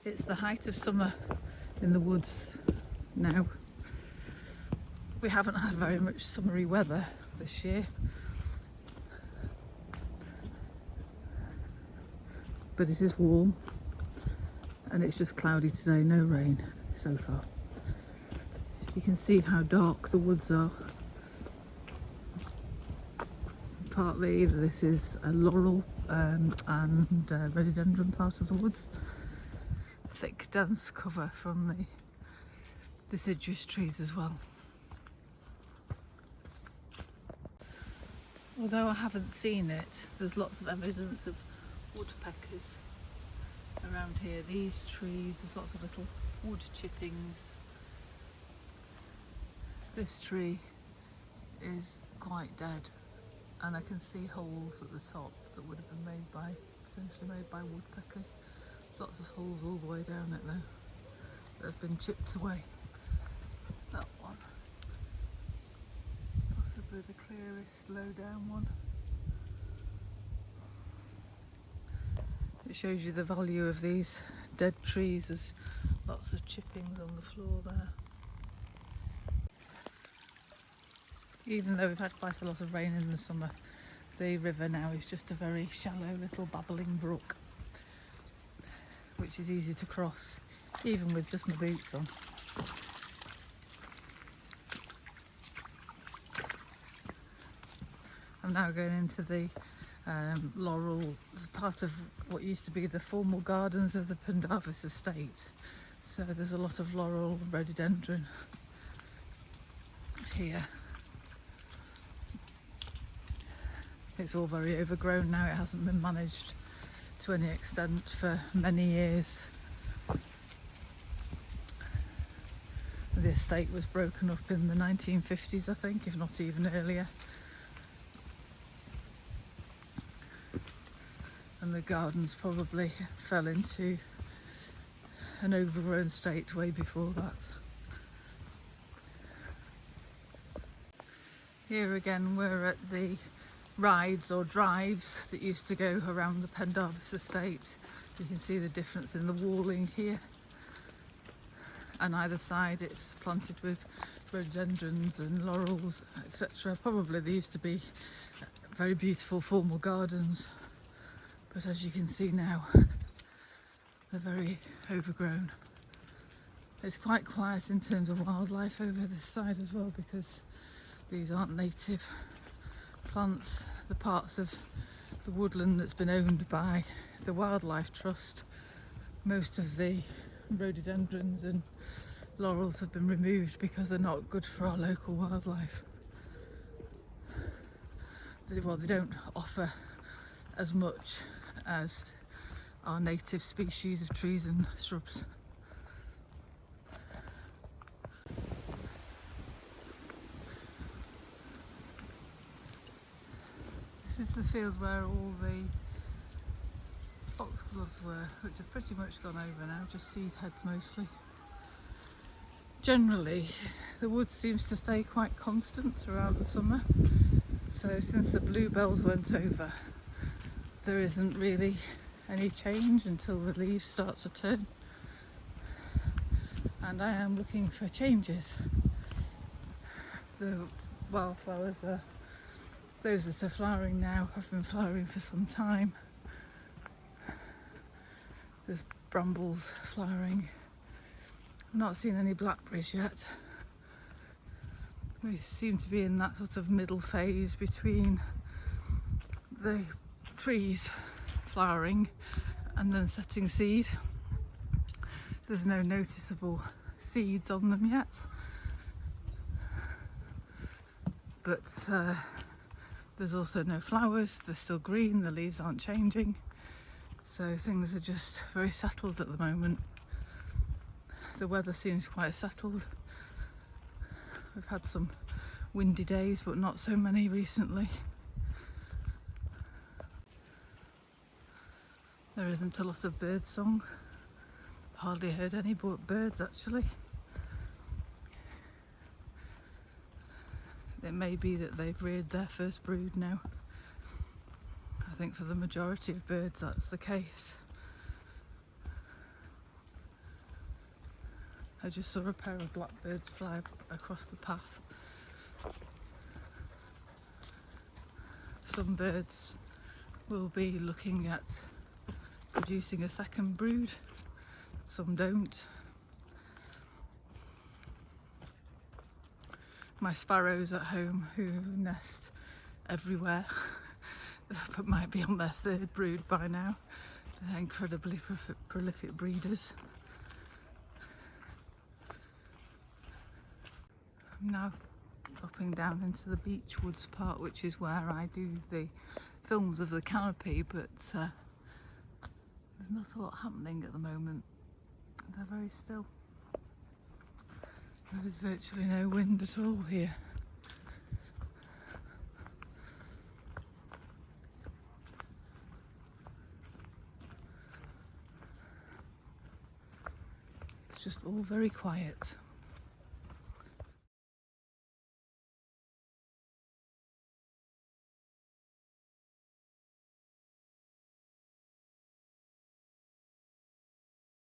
It's the height of summer in the woods now. We haven't had very much summery weather this year, but it is warm and it's just cloudy today, no rain so far. You can see how dark the woods are. Partly this is a laurel and rhododendron part of the woods. Thick dense cover from the deciduous trees as well. Although I haven't seen it, there's lots of evidence of woodpeckers around here. These trees, there's lots of little wood chippings. This tree is quite dead, and I can see holes at the top that would have been potentially made by woodpeckers. There's lots of holes all the way down it though that have been chipped away. That one is possibly the clearest low down one. It shows you the value of these dead trees. There's lots of chippings on the floor there. Even though we've had quite a lot of rain in the summer, the river now is just a very shallow little babbling brook, which is easy to cross, even with just my boots on. I'm now going into the laurel, part of what used to be the formal gardens of the Pendarvis estate. So there's a lot of laurel and rhododendron here. It's all very overgrown now. It hasn't been managed to any extent for many years. The estate was broken up in the 1950s, I think, if not even earlier. And the gardens probably fell into an overgrown state way before that. Here again we're at the rides or drives that used to go around the Pendarvis estate. You can see the difference in the walling here, and either side it's planted with rhododendrons and laurels, etc. Probably there used to be very beautiful formal gardens, but as you can see now they're very overgrown. It's quite quiet in terms of wildlife over this side as well, because these aren't native plants. The parts of the woodland that's been owned by the Wildlife Trust, most of the rhododendrons and laurels have been removed because they're not good for our local wildlife. They don't offer as much as our native species of trees and shrubs. This is the field where all the foxgloves were, which have pretty much gone over now, just seed heads mostly. Generally, the wood seems to stay quite constant throughout the summer. So since the bluebells went over, there isn't really any change until the leaves start to turn. And I am looking for changes. The wildflowers are, those that are flowering now have been flowering for some time. There's brambles flowering. I've not seen any blackberries yet. We seem to be in that sort of middle phase between the trees flowering and then setting seed. There's no noticeable seeds on them yet, but there's also no flowers. They're still green, the leaves aren't changing, so things are just very settled at the moment. The weather seems quite settled. We've had some windy days, but not so many recently. There isn't a lot of bird song. Hardly heard any birds actually. It may be that they've reared their first brood now. I think for the majority of birds that's the case. I just saw a pair of blackbirds fly across the path. Some birds will be looking at producing a second brood, some don't. My sparrows at home, who nest everywhere but might be on their third brood by now. They're incredibly prolific breeders. I'm now dropping down into the beach woods part, which is where I do the films of the canopy, but there's not a lot happening at the moment. They're very still. There's virtually no wind at all here. It's just all very quiet.